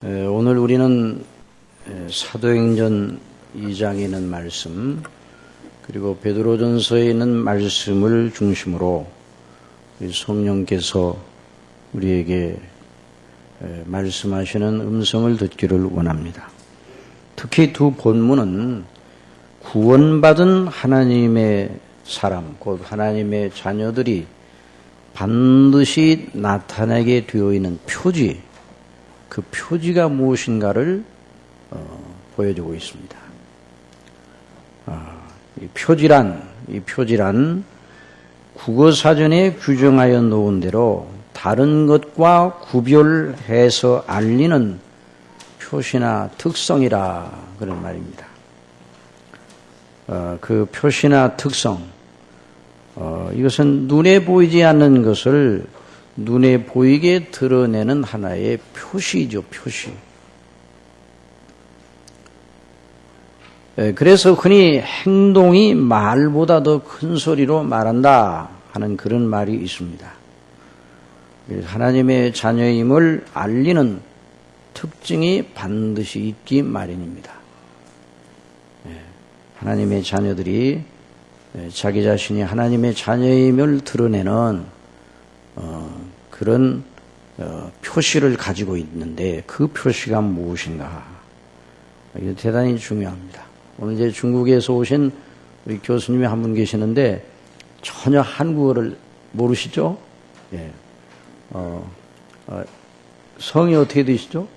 오늘 우리는 사도행전 2장에 있는 말씀 그리고 베드로전서에 있는 말씀을 중심으로 성령께서 우리에게 말씀하시는 음성을 듣기를 원합니다. 특히 두 본문은 구원받은 하나님의 사람, 곧 하나님의 자녀들이 반드시 나타나게 되어 있는 표지, 그 표지가 무엇인가를 보여주고 있습니다. 이 표지란 국어사전에 규정하여 놓은 대로 다른 것과 구별해서 알리는 표시나 특성이라 그런 말입니다. 그 표시나 특성, 이것은 눈에 보이지 않는 것을 눈에 보이게 드러내는 하나의 표시죠, 표시. 그래서 흔히 행동이 말보다 더 큰 소리로 말한다 하는 그런 말이 있습니다. 하나님의 자녀임을 알리는 특징이 반드시 있기 마련입니다. 하나님의 자녀들이 자기 자신이 하나님의 자녀임을 드러내는 그런 표시를 가지고 있는데 그 표시가 무엇인가? 이게 대단히 중요합니다. 오늘 이제 중국에서 오신 우리 교수님이 한 분 계시는데 전혀 한국어를 모르시죠? 예. 성이 어떻게 되시죠?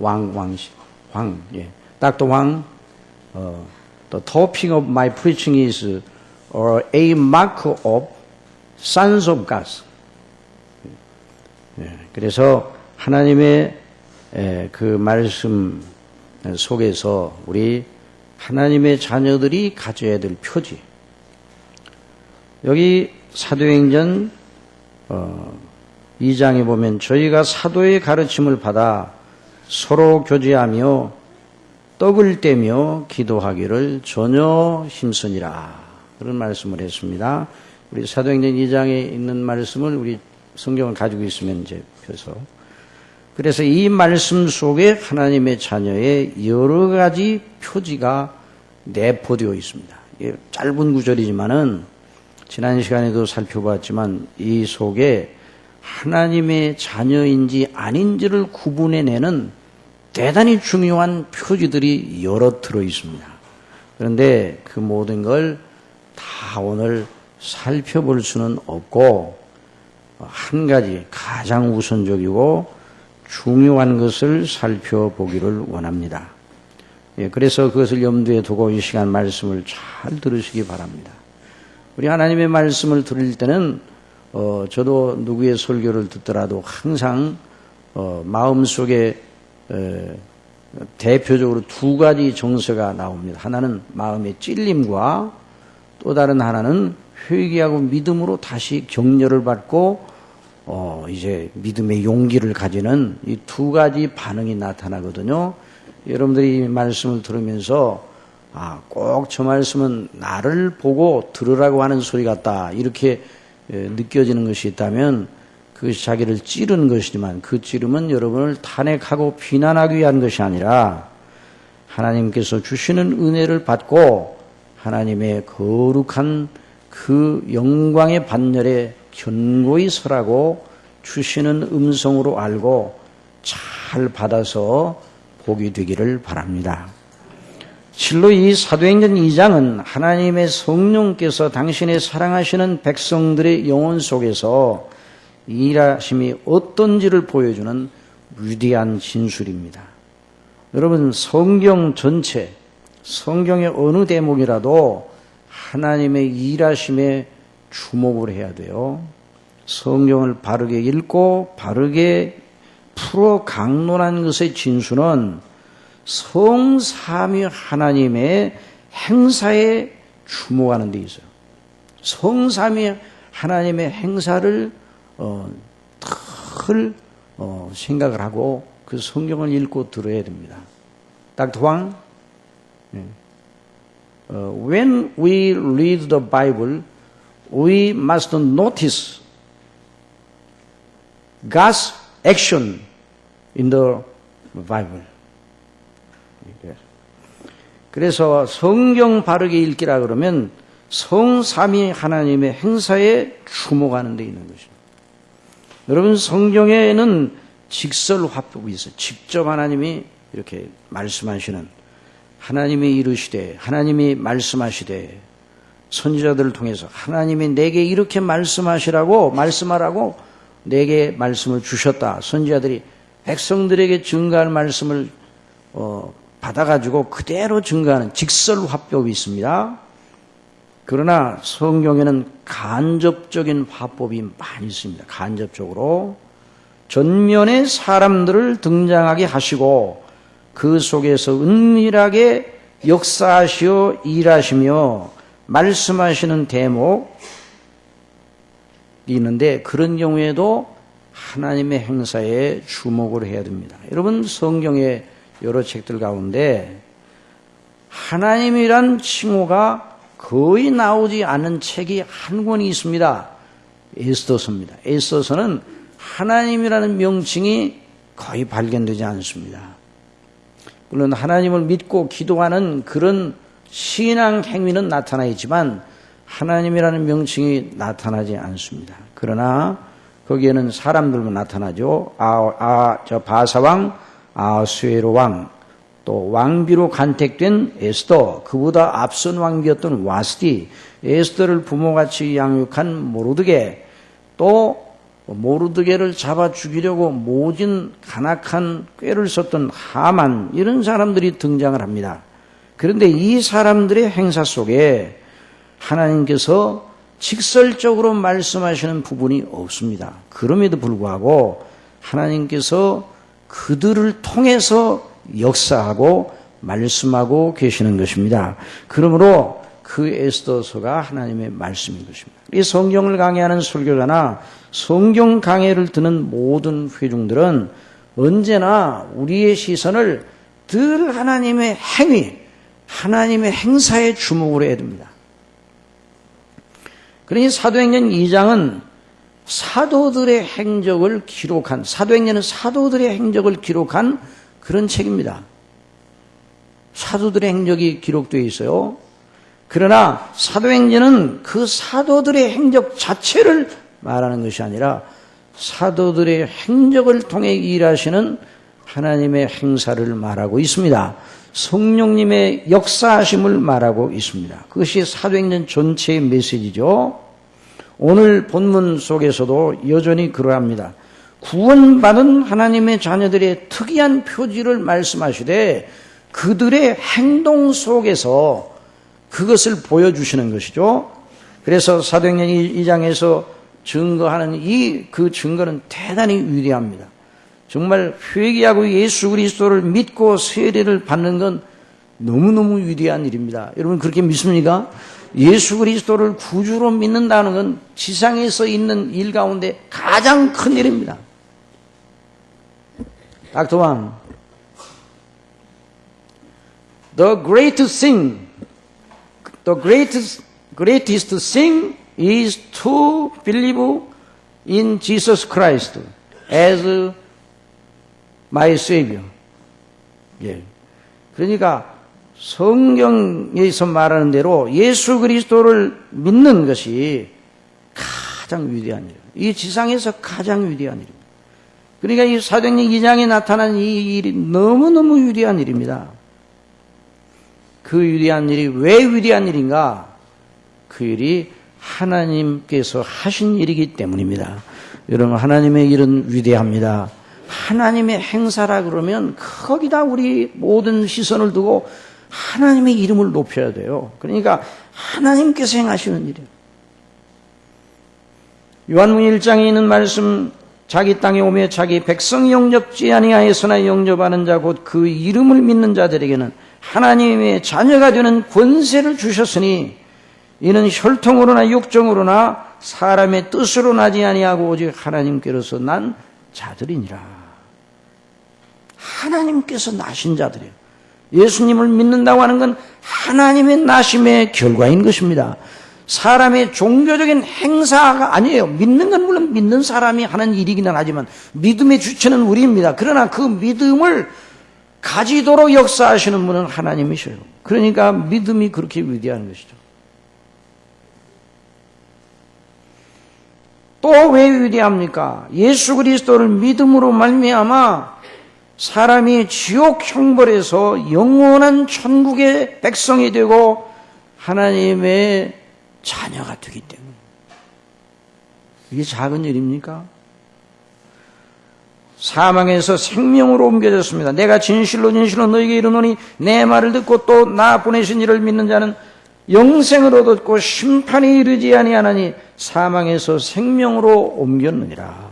황. 예. Dr. Wang, the topic of my preaching is a mark of sons of God. 예. 그래서 하나님의 그 말씀 속에서 우리 하나님의 자녀들이 가져야 될 표지. 여기 사도행전 2장에 보면 저희가 사도의 가르침을 받아 서로 교제하며 떡을 떼며 기도하기를 전혀 힘쓰니라. 그런 말씀을 했습니다. 우리 사도행전 2장에 있는 말씀을 우리 성경을 가지고 있으면 이제 펴서. 그래서 이 말씀 속에 하나님의 자녀의 여러 가지 표지가 내포되어 있습니다. 짧은 구절이지만은 지난 시간에도 살펴봤지만 이 속에 하나님의 자녀인지 아닌지를 구분해내는 대단히 중요한 표지들이 여러 들어 있습니다. 그런데 그 모든 걸 다 오늘 살펴볼 수는 없고 한 가지 가장 우선적이고 중요한 것을 살펴보기를 원합니다. 그래서 그것을 염두에 두고 이 시간 말씀을 잘 들으시기 바랍니다. 우리 하나님의 말씀을 들을 때는 저도 누구의 설교를 듣더라도 항상 마음속에 대표적으로 두 가지 정서가 나옵니다. 하나는 마음의 찔림과 또 다른 하나는 회개하고 믿음으로 다시 격려를 받고 이제 믿음의 용기를 가지는 이 두 가지 반응이 나타나거든요. 여러분들이 이 말씀을 들으면서 꼭 저 말씀은 나를 보고 들으라고 하는 소리 같다 이렇게 느껴지는 것이 있다면 그것이 자기를 찌르는 것이지만 그 찌름은 여러분을 탄핵하고 비난하기 위한 것이 아니라 하나님께서 주시는 은혜를 받고 하나님의 거룩한 그 영광의 반열에 견고히 서라고 주시는 음성으로 알고 잘 받아서 복이 되기를 바랍니다. 실로 이 사도행전 2장은 하나님의 성령께서 당신의 사랑하시는 백성들의 영혼 속에서 일하심이 어떤지를 보여주는 위대한 진술입니다. 여러분 성경 전체, 성경의 어느 대목이라도 하나님의 일하심에 주목을 해야 돼요. 성경을 바르게 읽고 바르게 풀어 강론한 것의 진수는 성삼위 하나님의 행사에 주목하는 데 있어요. 성삼위 하나님의 행사를 늘 생각을 하고 그 성경을 읽고 들어야 됩니다. Dr. Wang, when we read the Bible, we must notice God's action in the Bible. 그래서 성경 바르게 읽기라 그러면 성삼위 하나님의 행사에 주목하는 데 있는 것입니다. 여러분, 성경에는 직설화법이 있어요. 직접 하나님이 이렇게 말씀하시는, 하나님이 이르시되, 하나님이 말씀하시되, 선지자들을 통해서 하나님이 내게 이렇게 말씀하라고 내게 말씀을 주셨다. 선지자들이 백성들에게 증거할 말씀을 받아가지고 그대로 증거하는 직설화법이 있습니다. 그러나 성경에는 간접적인 화법이 많이 있습니다. 간접적으로 전면에 사람들을 등장하게 하시고 그 속에서 은밀하게 역사하시어 일하시며 말씀하시는 대목이 있는데, 그런 경우에도 하나님의 행사에 주목을 해야 됩니다. 여러분, 성경의 여러 책들 가운데 하나님이란 칭호가 거의 나오지 않은 책이 한 권이 있습니다. 에스더서입니다. 에스더서는 하나님이라는 명칭이 거의 발견되지 않습니다. 물론 하나님을 믿고 기도하는 그런 신앙 행위는 나타나 있지만 하나님이라는 명칭이 나타나지 않습니다. 그러나 거기에는 사람들만 나타나죠. 바사왕, 아수에로 왕, 또 왕비로 간택된 에스더, 그보다 앞선 왕비였던 와스디, 에스더를 부모같이 양육한 모르드게, 또 모르드게를 잡아 죽이려고 모진 간악한 꾀를 썼던 하만, 이런 사람들이 등장을 합니다. 그런데 이 사람들의 행사 속에 하나님께서 직설적으로 말씀하시는 부분이 없습니다. 그럼에도 불구하고 하나님께서 그들을 통해서 역사하고 말씀하고 계시는 것입니다. 그러므로 그 에스더서가 하나님의 말씀인 것입니다. 이 성경을 강의하는 설교자나 성경 강해를 듣는 모든 회중들은 언제나 우리의 시선을 늘 하나님의 행위, 하나님의 행사에 주목을 해야 됩니다. 그러니 사도행전 2장은 사도들의 행적을 기록한, 사도행전은 사도들의 행적을 기록한 그런 책입니다. 사도들의 행적이 기록되어 있어요. 그러나 사도행전은 그 사도들의 행적 자체를 말하는 것이 아니라 사도들의 행적을 통해 일하시는 하나님의 행사를 말하고 있습니다. 성령님의 역사하심을 말하고 있습니다. 그것이 사도행전 전체의 메시지죠. 오늘 본문 속에서도 여전히 그러합니다. 구원받은 하나님의 자녀들의 특이한 표지를 말씀하시되 그들의 행동 속에서 그것을 보여주시는 것이죠. 그래서 사도행전 2장에서 증거하는 그 증거는 대단히 위대합니다. 정말 회개하고 예수 그리스도를 믿고 세례를 받는 건 너무너무 위대한 일입니다. 여러분 그렇게 믿습니까? 예수 그리스도를 구주로 믿는다는 건 지상에서 있는 일 가운데 가장 큰 일입니다. Dr. Wang, the greatest thing is to believe in Jesus Christ as my Savior. 예. 그러니까 성경에서 말하는 대로 예수 그리스도를 믿는 것이 가장 위대한 일이에요. 이 지상에서 가장 위대한 일입니다. 그러니까 이 사도행전 2장에 나타난 이 일이 너무너무 위대한 일입니다. 그 위대한 일이 왜 위대한 일인가? 그 일이 하나님께서 하신 일이기 때문입니다. 여러분 하나님의 일은 위대합니다. 하나님의 행사라 그러면 거기다 우리 모든 시선을 두고 하나님의 이름을 높여야 돼요. 그러니까 하나님께서 행하시는 일이에요. 요한복음 1장에 있는 말씀, 자기 땅에 오며 자기 백성 영접지 아니하였으나 영접하는 자 곧 그 이름을 믿는 자들에게는 하나님의 자녀가 되는 권세를 주셨으니 이는 혈통으로나 육정으로나 사람의 뜻으로 나지 아니하고 오직 하나님께로서 난 자들이니라. 하나님께서 나신 자들이에요. 예수님을 믿는다고 하는 건 하나님의 나심의 결과인 것입니다. 사람의 종교적인 행사가 아니에요. 믿는 건 물론 믿는 사람이 하는 일이기는 하지만 믿음의 주체는 우리입니다. 그러나 그 믿음을 가지도록 역사하시는 분은 하나님이셔요. 그러니까 믿음이 그렇게 위대한 것이죠. 또 왜 위대합니까? 예수 그리스도를 믿음으로 말미암아 사람이 지옥 형벌에서 영원한 천국의 백성이 되고 하나님의 자녀가 되기 때문에. 이게 작은 일입니까? 사망에서 생명으로 옮겨졌습니다. 내가 진실로 너에게 이르노니 내 말을 듣고 또 나 보내신 이를 믿는 자는 영생을 얻었고 심판이 이르지 아니하나니 사망에서 생명으로 옮겼느니라.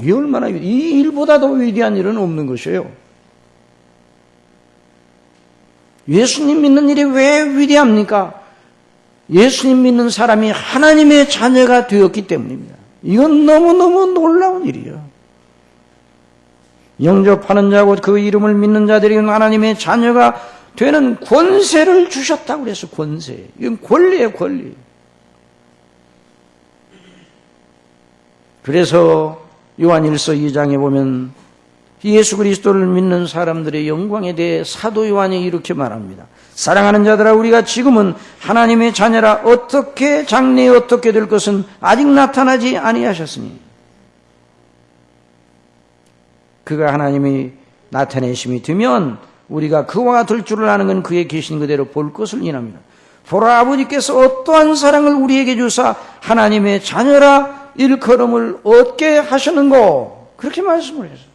이 얼마나 이 일보다 더 위대한 일은 없는 것이에요. 예수님 믿는 일이 왜 위대합니까? 예수님 믿는 사람이 하나님의 자녀가 되었기 때문입니다. 이건 너무너무 놀라운 일이에요. 영접하는 자고 그 이름을 믿는 자들이 하나님의 자녀가 되는 권세를 주셨다고 그래서 권세. 이건 권리예요, 권리. 그래서 요한일서 2장에 보면 예수 그리스도를 믿는 사람들의 영광에 대해 사도 요한이 이렇게 말합니다. 사랑하는 자들아, 우리가 지금은 하나님의 자녀라 어떻게 장래에 어떻게 될 것은 아직 나타나지 아니하셨으니 그가 하나님이 나타내심이 되면 우리가 그와 같을 줄을 아는 건 그의 계신 그대로 볼 것을 인합니다. 보라, 아버지께서 어떠한 사랑을 우리에게 주사 하나님의 자녀라 일컬음을 얻게 하셨는고, 그렇게 말씀을 했어요.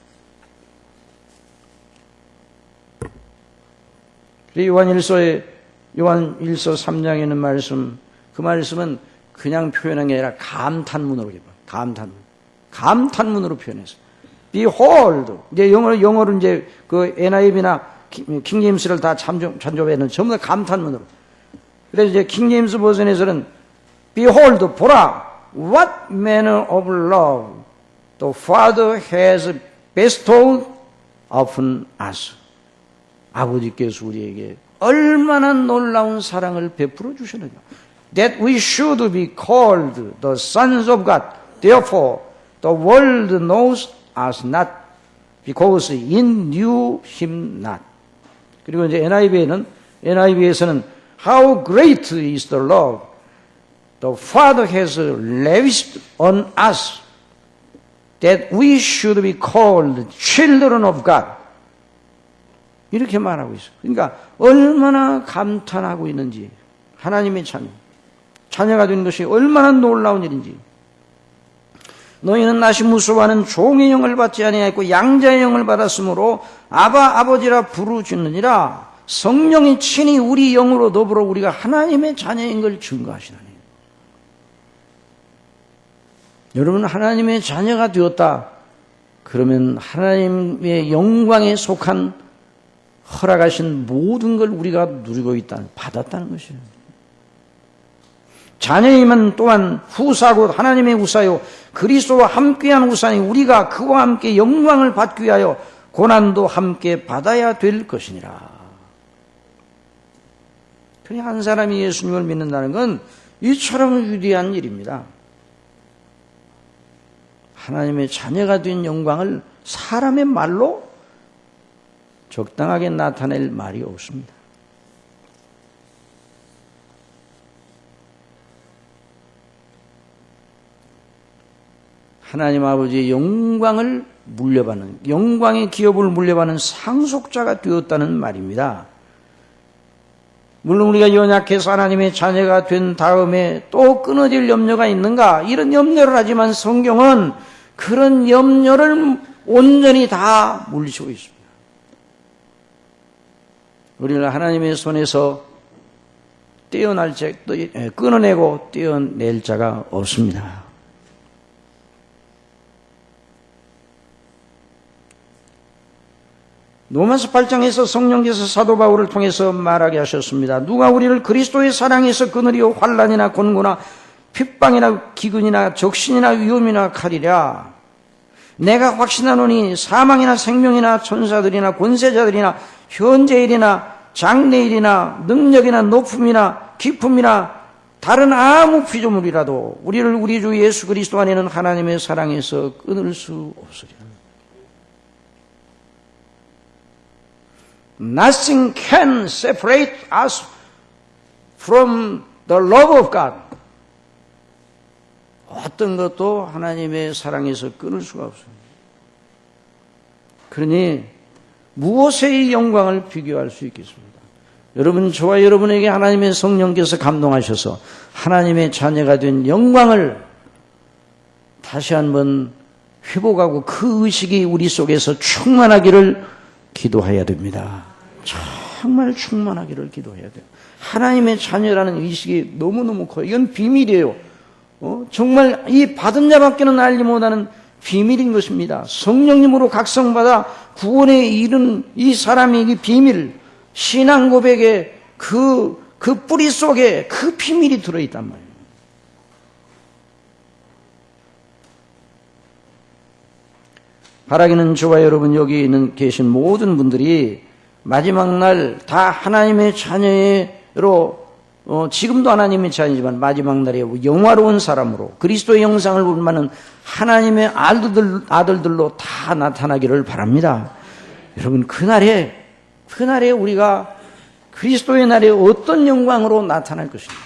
요한일서 3장에 있는 말씀, 그 말씀은 그냥 표현한 게 아니라 감탄문으로 감탄문으로 표현했어요. Behold, 이제 영어로 이제 그 NIV나 킹제임스를 다 참조해는 전부 다 감탄문으로. 그래서 이제 킹제임스 버전에서는 Behold, 보라, what manner of love the Father has bestowed upon us. 아버지께서 우리에게 얼마나 놀라운 사랑을 베풀어 주셨느냐. That we should be called the sons of God. Therefore, the world knows us not because it knew him not. 그리고 이제 NIV에서는 How great is the love the Father has lavished on us that we should be called children of God. 이렇게 말하고 있어요. 그러니까 얼마나 감탄하고 있는지, 하나님의 자녀가 되는 것이 얼마나 놀라운 일인지. 너희는 나시 무수와는 종의 영을 받지 아니하였고 양자의 영을 받았으므로 아바 아버지라 부르짖느니라. 성령이 친히 우리 영으로 더불어 우리가 하나님의 자녀인 걸 증거하시나니. 여러분, 하나님의 자녀가 되었다 그러면 하나님의 영광에 속한 허락하신 모든 걸 우리가 누리고 받았다는 것이에요. 자녀임은 또한 후사고 하나님의 후사요 그리스도와 함께한 후사니 우리가 그와 함께 영광을 받기 위하여 고난도 함께 받아야 될 것이니라. 그냥 한 사람이 예수님을 믿는다는 건 이처럼 위대한 일입니다. 하나님의 자녀가 된 영광을 사람의 말로 적당하게 나타낼 말이 없습니다. 하나님 아버지의 영광을 물려받는, 영광의 기업을 물려받는 상속자가 되었다는 말입니다. 물론 우리가 연약해서 하나님의 자녀가 된 다음에 또 끊어질 염려가 있는가? 이런 염려를 하지만 성경은 그런 염려를 온전히 다 물리치고 있습니다. 우리를 하나님의 손에서 끊어내고 떼어낼 자가 없습니다. 로마서 8장에서 성령께서 사도 바울을 통해서 말하게 하셨습니다. 누가 우리를 그리스도의 사랑에서 끊으리요 환난이나 곤고나 핍방이나 기근이나 적신이나 위험이나 칼이랴. 내가 확신하노니 사망이나 생명이나 천사들이나 권세자들이나 현재일이나 장래일이나 능력이나 높음이나 깊음이나 다른 아무 피조물이라도 우리를 우리 주 예수 그리스도 안에는 하나님의 사랑에서 끊을 수 없으리라. Nothing can separate us from the love of God. 어떤 것도 하나님의 사랑에서 끊을 수가 없습니다. 그러니 무엇의 영광을 비교할 수 있겠습니까? 여러분, 저와 여러분에게 하나님의 성령께서 감동하셔서 하나님의 자녀가 된 영광을 다시 한번 회복하고 그 의식이 우리 속에서 충만하기를 기도해야 됩니다. 정말 충만하기를 기도해야 돼요. 하나님의 자녀라는 의식이 너무너무 커요. 이건 비밀이에요. 정말 이 받은 자밖에는 알지 못하는 비밀인 것입니다. 성령님으로 각성받아 구원에 이른 이 사람의 이 비밀, 신앙 고백의 그 뿌리 속에 그 비밀이 들어있단 말이에요. 바라기는 저와 여러분 여기 계신 모든 분들이 마지막 날 다 하나님의 자녀로 지금도 하나님의 자녀지만 마지막 날에 영화로운 사람으로 그리스도의 영상을 본받는 하나님의 아들들로 다 나타나기를 바랍니다. 여러분, 그날에 우리가 그리스도의 날에 어떤 영광으로 나타날 것입니다.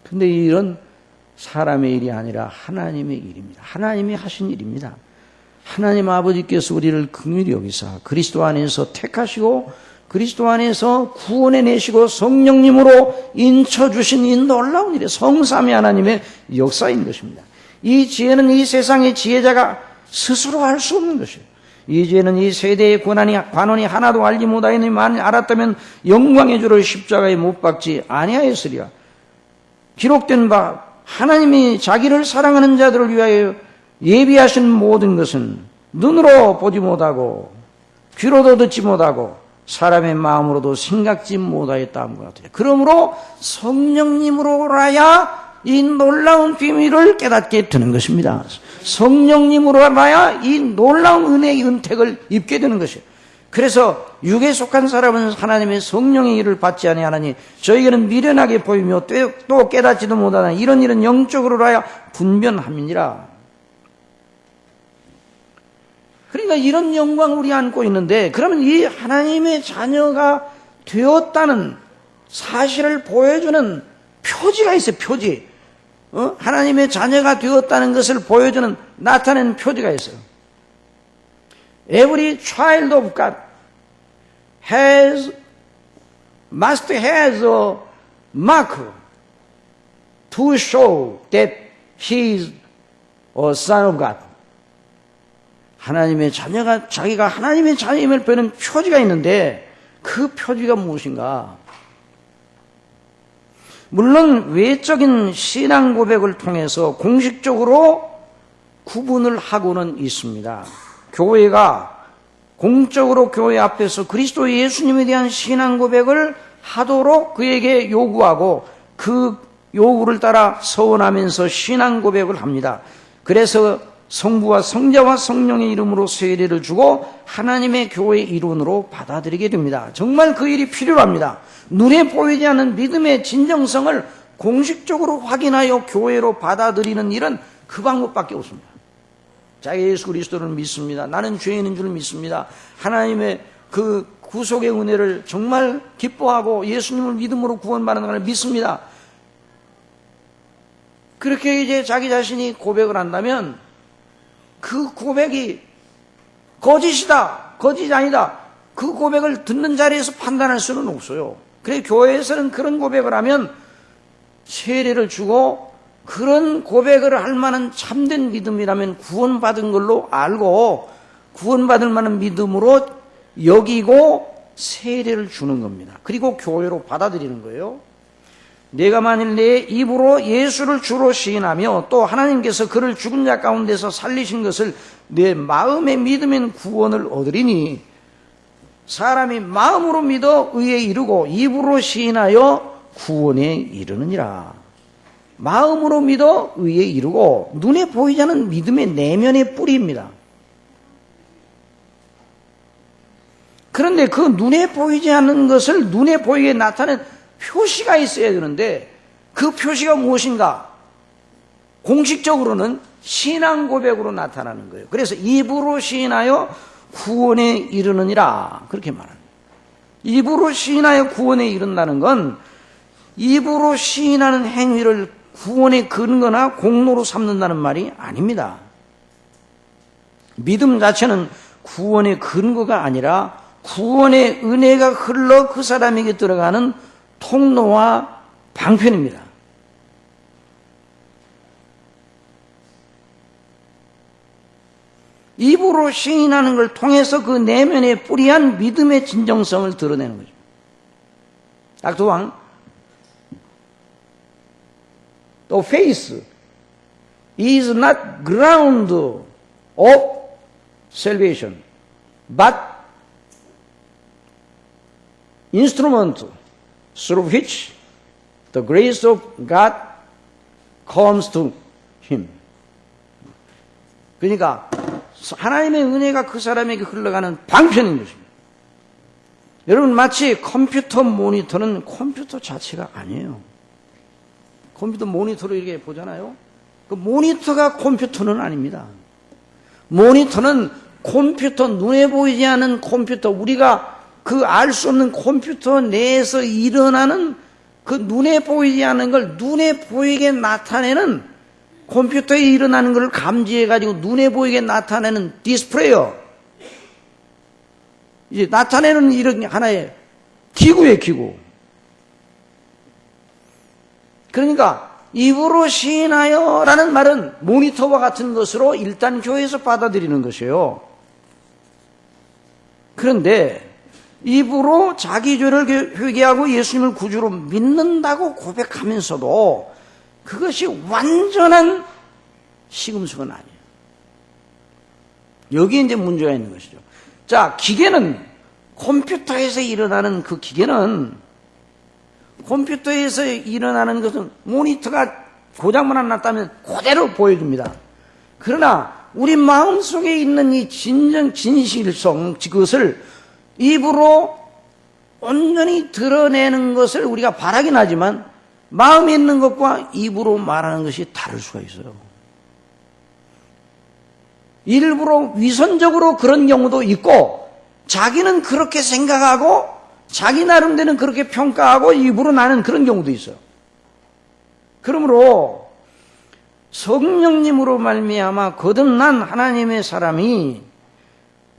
근데 이 일은 사람의 일이 아니라 하나님의 일입니다. 하나님이 하신 일입니다. 하나님 아버지께서 우리를 긍휼히 여기사 그리스도 안에서 택하시고 그리스도 안에서 구원해 내시고 성령님으로 인쳐주신 이 놀라운 일이 성삼위 하나님의 역사인 것입니다. 이 지혜는 이 세상의 지혜자가 스스로 할 수 없는 것이에요. 이 지혜는 이 세대의 관원이 하나도 알지 못하였으니 만일 알았다면 영광의 주를 십자가에 못 박지 아니하였으리라. 기록된 바 하나님이 자기를 사랑하는 자들을 위하여 예비하신 모든 것은 눈으로 보지 못하고 귀로도 듣지 못하고 사람의 마음으로도 생각지 못하였다 함과 같아요. 그러므로 성령님으로라야 이 놀라운 비밀을 깨닫게 되는 것입니다. 성령님으로라야 이 놀라운 은혜의 은택을 입게 되는 것이에요. 그래서 육에 속한 사람은 하나님의 성령의 일을 받지 아니하나니 저에게는 미련하게 보이며 또 깨닫지도 못하나 이런 일은 영적으로라야 분변함이니라. 그러니까 이런 영광을 우리 안고 있는데, 그러면 이 하나님의 자녀가 되었다는 사실을 보여주는 표지가 있어요. 표지. 하나님의 자녀가 되었다는 것을 보여주는 나타내는 표지가 있어요. Every child of God must have a mark to show that he is a son of God. 하나님의 자녀가, 자기가 하나님의 자녀임을 보이는 표지가 있는데 그 표지가 무엇인가? 물론 외적인 신앙 고백을 통해서 공식적으로 구분을 하고는 있습니다. 교회가 공적으로 교회 앞에서 그리스도 예수님에 대한 신앙 고백을 하도록 그에게 요구하고 그 요구를 따라 서원하면서 신앙 고백을 합니다. 그래서 성부와 성자와 성령의 이름으로 세례를 주고 하나님의 교회의 일원으로 받아들이게 됩니다. 정말 그 일이 필요합니다. 눈에 보이지 않는 믿음의 진정성을 공식적으로 확인하여 교회로 받아들이는 일은 그 방법밖에 없습니다. 자, 예수 그리스도를 믿습니다. 나는 죄인인 줄 믿습니다. 하나님의 그 구속의 은혜를 정말 기뻐하고 예수님을 믿음으로 구원받는 것을 믿습니다. 그렇게 이제 자기 자신이 고백을 한다면 그 고백이 거짓이다, 거짓이 아니다, 그 고백을 듣는 자리에서 판단할 수는 없어요. 그래서 교회에서는 그런 고백을 하면 세례를 주고 그런 고백을 할 만한 참된 믿음이라면 구원받은 걸로 알고 구원받을 만한 믿음으로 여기고 세례를 주는 겁니다. 그리고 교회로 받아들이는 거예요. 내가 만일 내 입으로 예수를 주로 시인하며 또 하나님께서 그를 죽은 자 가운데서 살리신 것을 내 마음의 믿음인 구원을 얻으리니 사람이 마음으로 믿어 의에 이르고 입으로 시인하여 구원에 이르느니라. 마음으로 믿어 의에 이르고 눈에 보이지 않는 믿음의 내면의 뿌리입니다. 그런데 그 눈에 보이지 않는 것을 눈에 보이게 나타낸 표시가 있어야 되는데 그 표시가 무엇인가? 공식적으로는 신앙 고백으로 나타나는 거예요. 그래서 입으로 시인하여 구원에 이르느니라 그렇게 말합니다. 입으로 시인하여 구원에 이른다는 건 입으로 시인하는 행위를 구원의 근거나 공로로 삼는다는 말이 아닙니다. 믿음 자체는 구원의 근거가 아니라 구원의 은혜가 흘러 그 사람에게 들어가는 통로와 방편입니다. 입으로 시인하는 걸 통해서 그 내면에 뿌리한 믿음의 진정성을 드러내는 거죠. 닥터왕, the faith is not ground of salvation, but instrument through which the grace of God comes to him. 그러니까 하나님의 은혜가 그 사람에게 흘러가는 방편인 것입니다. 여러분, 마치 컴퓨터 모니터는 컴퓨터 자체가 아니에요. 컴퓨터 모니터로 이렇게 보잖아요. 그 모니터가 컴퓨터는 아닙니다. 모니터는 컴퓨터, 눈에 보이지 않는 컴퓨터, 우리가 그 알 수 없는 컴퓨터 내에서 일어나는 그 눈에 보이지 않는 걸 눈에 보이게 나타내는, 컴퓨터에 일어나는 걸 감지해가지고 눈에 보이게 나타내는 디스플레이어. 이제 나타내는 이런 하나의 기구예요, 기구. 그러니까 입으로 시인하여 라는 말은 모니터와 같은 것으로 일단 교회에서 받아들이는 것이에요. 그런데 입으로 자기 죄를 회개하고 예수님을 구주로 믿는다고 고백하면서도 그것이 완전한 시금석은 아니에요. 여기 이제 문제가 있는 것이죠. 자, 기계는, 컴퓨터에서 일어나는 그 기계는, 컴퓨터에서 일어나는 것은 모니터가 고장만 안 났다면 그대로 보여줍니다. 그러나 우리 마음속에 있는 이 진실성, 그것을 입으로 온전히 드러내는 것을 우리가 바라긴 하지만 마음에 있는 것과 입으로 말하는 것이 다를 수가 있어요. 일부러 위선적으로 그런 경우도 있고, 자기는 그렇게 생각하고 자기 나름대로는 그렇게 평가하고 입으로 나는 그런 경우도 있어요. 그러므로 성령님으로 말미암아 거듭난 하나님의 사람이,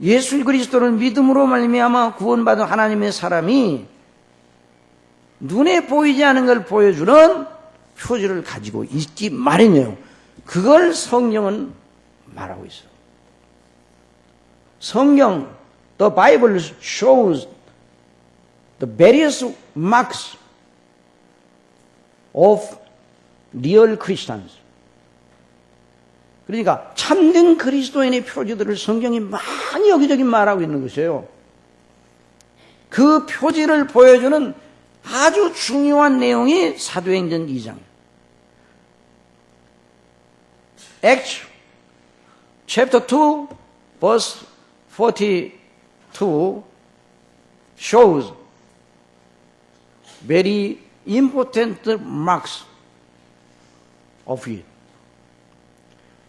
예수 그리스도를 믿음으로 말미암아 구원받은 하나님의 사람이 눈에 보이지 않는 걸 보여주는 표지를 가지고 있기 마련이에요. 그걸 성경은 말하고 있어요. 성경, the Bible shows the various marks of real Christians. 그러니까 참된 그리스도인의 표지들을 성경이 많이 여기저기 말하고 있는 것이에요. 그 표지를 보여주는 아주 중요한 내용이 사도행전 2장. Acts chapter 2 verse 42 shows very important marks of it.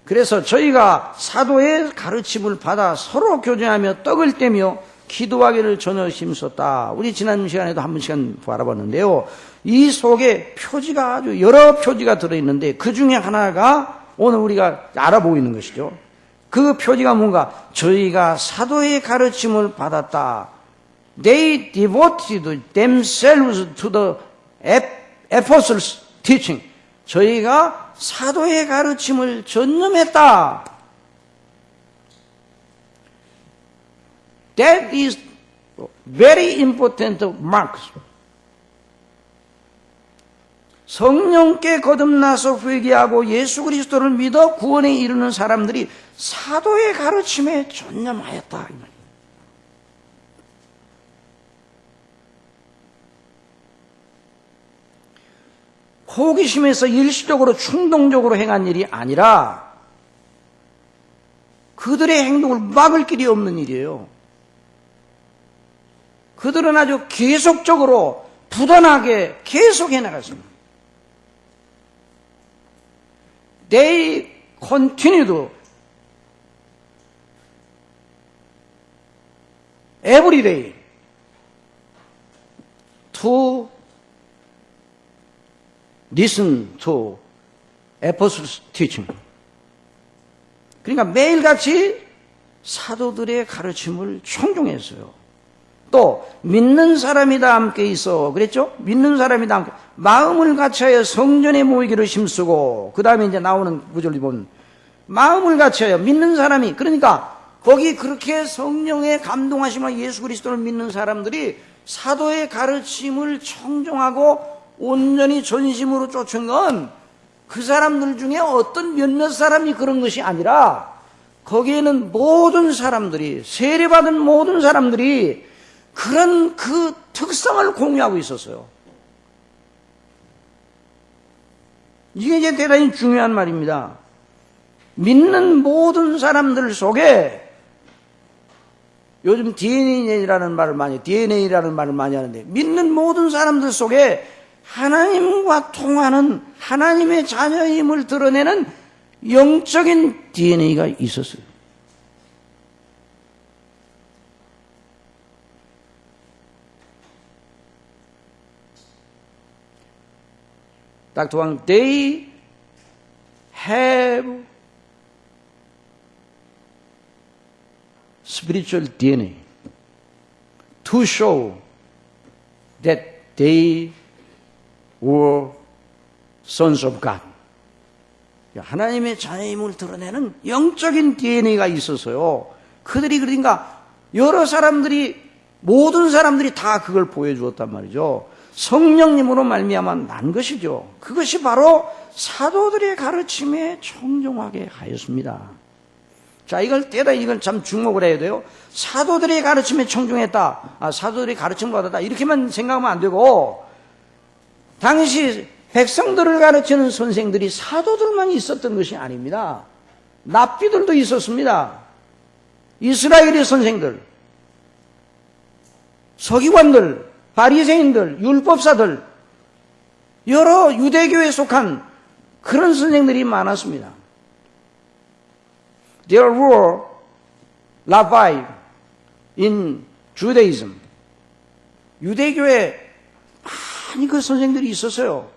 그래서 저희가 사도의 가르침을 받아 서로 교제하며 떡을 떼며 기도하기를 전혀 힘썼다. 우리 지난 시간에도 한 번씩은 바라봤는데요. 이 속에 표지가 아주 여러 표지가 들어있는데 그 중에 하나가 오늘 우리가 알아보고 있는 것이죠. 그 표지가 뭔가, 저희가 사도의 가르침을 받았다. They devoted themselves to the apostles' teaching. 저희가 사도의 가르침을 전념했다. That is very important marks. 성령께 거듭나서 회개하고 예수 그리스도를 믿어 구원에 이르는 사람들이 사도의 가르침에 전념하였다. 호기심에서 일시적으로 충동적으로 행한 일이 아니라 그들의 행동을 막을 길이 없는 일이에요. 그들은 아주 계속적으로 부단하게 계속해 나갔습니다. they continued every day to listen to apostles' teaching. 그러니까 매일같이 사도들의 가르침을 청종했어요. 또 믿는 사람이 다 함께 있어 그랬죠? 믿는 사람이 다 함께 마음을 같이하여 성전에 모이기를 힘쓰고, 그 다음에 이제 나오는 구절을 보면 마음을 같이하여 믿는 사람이, 그러니까 거기 그렇게 성령의 감동하심과 예수 그리스도를 믿는 사람들이 사도의 가르침을 청종하고 온전히 전심으로 쫓은 건 그 사람들 중에 어떤 몇몇 사람이 그런 것이 아니라 거기에는 모든 사람들이, 세례받은 모든 사람들이 그런 그 특성을 공유하고 있었어요. 이게 이제 대단히 중요한 말입니다. 믿는 모든 사람들 속에, 요즘 DNA라는 말을 많이 하는데, 믿는 모든 사람들 속에 하나님과 통하는 하나님의 자녀임을 드러내는 영적인 DNA가 있었어요. 닥터 왕, they have spiritual DNA to show that they were sons of God. 하나님의 자녀임을 드러내는 영적인 DNA가 있어서요. 그들이 그러니까 여러 사람들이, 모든 사람들이 다 그걸 보여주었단 말이죠. 성령님으로 말미암아 난 것이죠. 그것이 바로 사도들의 가르침에 청종하게 하였습니다. 자, 이걸 참 주목을 해야 돼요. 사도들의 가르침에 청종했다. 사도들의 가르침을 받았다. 이렇게만 생각하면 안 되고, 당시 백성들을 가르치는 선생들이 사도들만 있었던 것이 아닙니다. 랍비들도 있었습니다. 이스라엘의 선생들, 서기관들, 바리새인들, 율법사들, 여러 유대교에 속한 그런 선생들이 많았습니다. There were rabbis in Judaism. 유대교에 많이 그 선생들이 있었어요.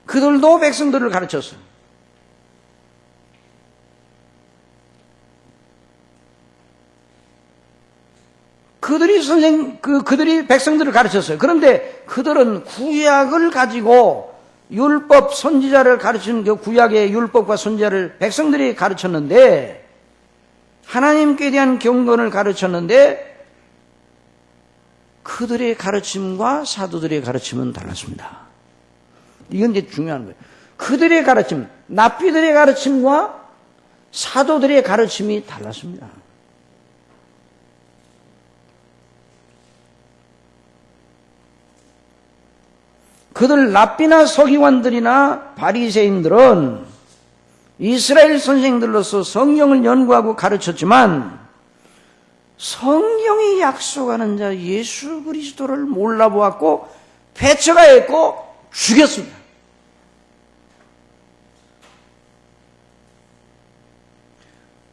그들도 백성들을 가르쳤어요. 그들이 백성들을 가르쳤어요. 그런데 그들은 구약을 가지고 율법 선지자를 가르치는 그 구약의 율법과 선지자를 백성들이 가르쳤는데, 하나님께 대한 경건을 가르쳤는데, 그들의 가르침과 사도들의 가르침은 달랐습니다. 이건 이제 중요한 거예요. 그들의 가르침, 랍비들의 가르침과 사도들의 가르침이 달랐습니다. 그들 랍비나 서기관들이나 바리새인들은 이스라엘 선생들로서 성경을 연구하고 가르쳤지만, 성경이 약속하는 자 예수 그리스도를 몰라보았고 배척하였고 죽였습니다.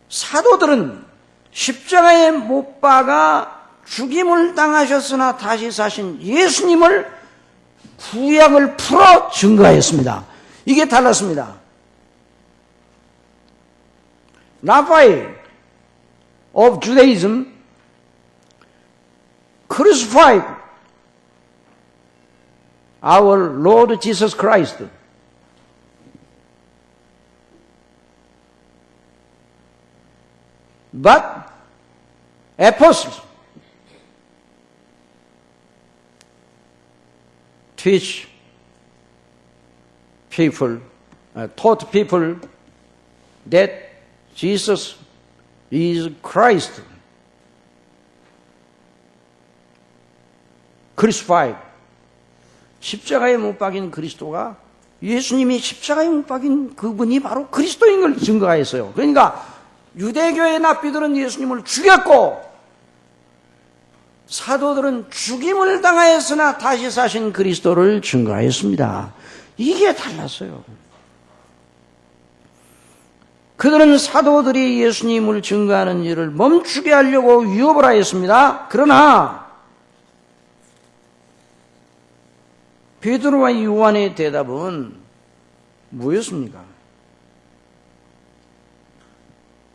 사도들은 십자가에 못 박아 죽임을 당하셨으나 다시 사신 예수님을, 구약을 풀어 증거하였습니다. 이게 달랐습니다. Rabbi of Judaism crucified our Lord Jesus Christ. But apostles taught people that Jesus is Christ, crucified. 십자가에 못 박인 그리스도가, 예수님이 십자가에 못 박인 그분이 바로 그리스도인 걸 증거하였어요. 그러니까 유대교의 랍비들은 예수님을 죽였고, 사도들은 죽임을 당하였으나 다시 사신 그리스도를 증거하였습니다. 이게 달랐어요. 그들은 사도들이 예수님을 증거하는 일을 멈추게 하려고 유업을 하였습니다. 그러나 베드로와 요한의 대답은 뭐였습니까?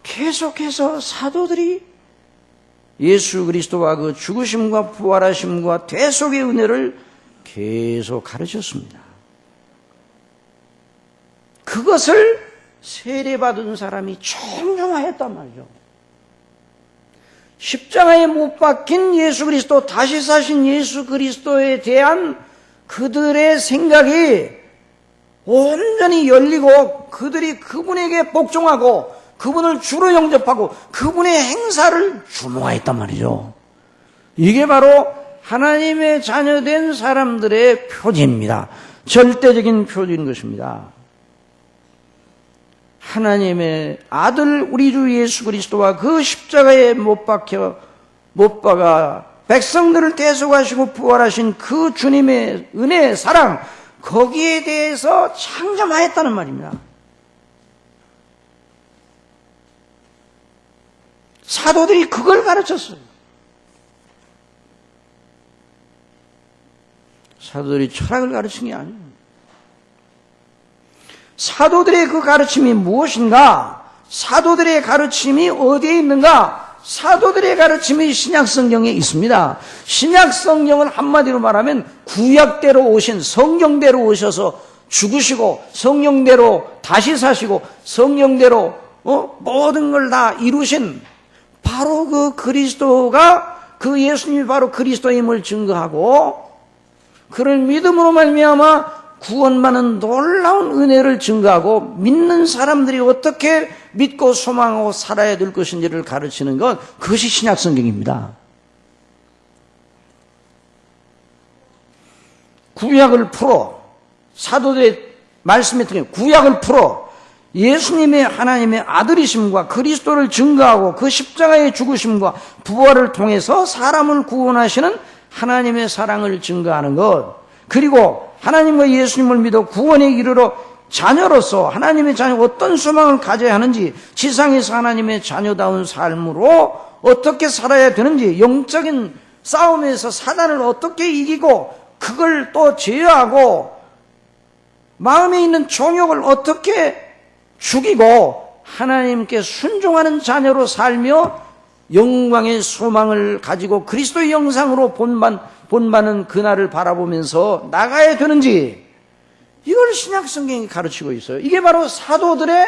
계속해서 사도들이 예수 그리스도와 그 죽으심과 부활하심과 대속의 은혜를 계속 가르쳤습니다. 그것을 세례받은 사람이 청정하였단 말이죠. 십자가에 못 박힌 예수 그리스도, 다시 사신 예수 그리스도에 대한 그들의 생각이 온전히 열리고 그들이 그분에게 복종하고 그분을 주로 영접하고 그분의 행사를 주목하였단 말이죠. 이게 바로 하나님의 자녀된 사람들의 표지입니다. 절대적인 표지인 것입니다. 하나님의 아들 우리 주 예수 그리스도와 그 십자가에 못 박아 백성들을 대속하시고 부활하신 그 주님의 은혜, 사랑, 거기에 대해서 창점하였다는 말입니다. 사도들이 그걸 가르쳤어요. 사도들이 철학을 가르친 게 아니에요. 사도들의 그 가르침이 무엇인가? 사도들의 가르침이 어디에 있는가? 사도들의 가르침이 신약성경에 있습니다. 신약성경을 한마디로 말하면 구약대로 오신, 성경대로 오셔서 죽으시고 성령대로 다시 사시고 성령대로 모든 걸 다 이루신 바로 그 그리스도가, 그 예수님이 바로 그리스도임을 증거하고 그를 믿음으로 말미암아 구원받는 놀라운 은혜를 증거하고 믿는 사람들이 어떻게 믿고 소망하고 살아야 될 것인지를 가르치는 것, 그것이 신약성경입니다. 구약을 풀어, 사도들의 말씀에 통해 구약을 풀어 예수님의 하나님의 아들이심과 그리스도를 증거하고 그 십자가의 죽으심과 부활을 통해서 사람을 구원하시는 하나님의 사랑을 증거하는 것, 그리고 하나님과 예수님을 믿어 구원에 이르러 자녀로서 하나님의 자녀가 어떤 소망을 가져야 하는지, 지상에서 하나님의 자녀다운 삶으로 어떻게 살아야 되는지, 영적인 싸움에서 사단을 어떻게 이기고 그걸 또 제어하고 마음에 있는 종욕을 어떻게 죽이고 하나님께 순종하는 자녀로 살며 영광의 소망을 가지고 그리스도의 영상으로 본받는 그날을 바라보면서 나가야 되는지, 이걸 신약성경이 가르치고 있어요. 이게 바로 사도들의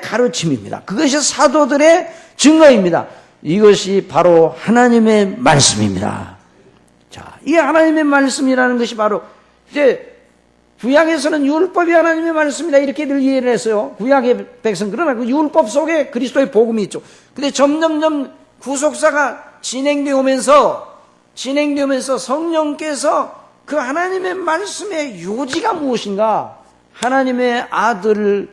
가르침입니다. 그것이 사도들의 증거입니다. 이것이 바로 하나님의 말씀입니다. 자, 이 하나님의 말씀이라는 것이 바로 이제 구약에서는 율법이 하나님의 말씀이다 이렇게 늘 이해를 했어요. 구약의 백성. 그러나 그 율법 속에 그리스도의 복음이 있죠. 근데 점점점 구속사가 진행되어 오면서 성령께서 그 하나님의 말씀의 요지가 무엇인가? 하나님의 아들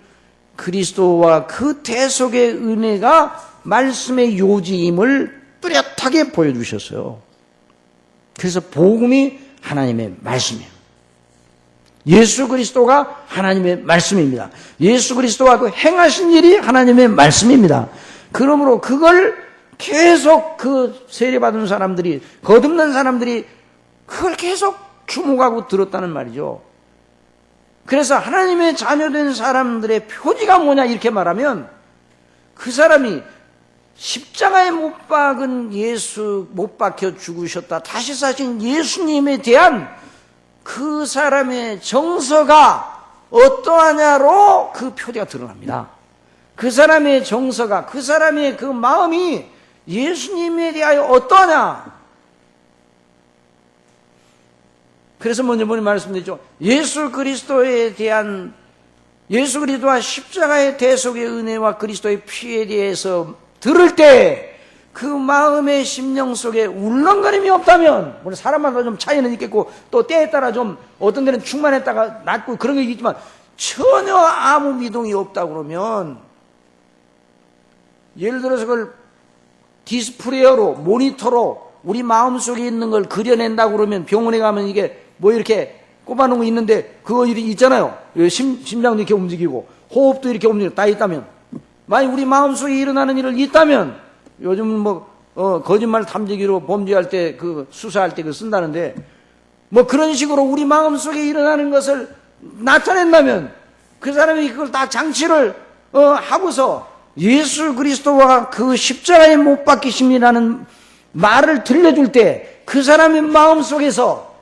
그리스도와 그 대속의 은혜가 말씀의 요지임을 뚜렷하게 보여주셨어요. 그래서 복음이 하나님의 말씀이에요. 예수 그리스도가 하나님의 말씀입니다. 예수 그리스도가 그 행하신 일이 하나님의 말씀입니다. 그러므로 그걸 계속 그 세례받은 사람들이, 거듭난 사람들이 그걸 계속 주목하고 들었다는 말이죠. 그래서 하나님의 자녀된 사람들의 표지가 뭐냐 이렇게 말하면, 그 사람이 십자가에 못 박은 예수, 못 박혀 죽으셨다 다시 사신 예수님에 대한 그 사람의 정서가 어떠하냐로 그 표지가 드러납니다. 그 사람의 정서가, 그 사람의 그 마음이 예수님에 대하여 어떠하냐. 그래서 먼저 말씀드렸죠. 예수 그리스도에 대한, 예수 그리스도와 십자가의 대속의 은혜와 그리스도의 피에 대해서 들을 때 그 마음의 심령 속에 울렁거림이 없다면, 물론 사람마다 좀 차이는 있겠고 또 때에 따라 좀 어떤 데는 충만했다가 낮고 그런 게 있지만 전혀 아무 미동이 없다 그러면, 예를 들어서 그걸 디스플레이어로, 모니터로 우리 마음속에 있는 걸 그려낸다 그러면 병원에 가면 이게 뭐 이렇게 꼽아놓은 거 있는데 그거 있잖아요. 심장도 이렇게 움직이고 호흡도 이렇게 움직이고 다 있다면, 만약 우리 마음속에 일어나는 일을 있다면, 요즘 거짓말 탐지기로 범죄할 때 수사할 때 쓴다는데, 그런 식으로 우리 마음속에 일어나는 것을 나타낸다면, 그 사람이 그걸 다 장치를 하고서 예수 그리스도와 그 십자가에 못 박히심이라는 말을 들려줄 때 그 사람의 마음속에서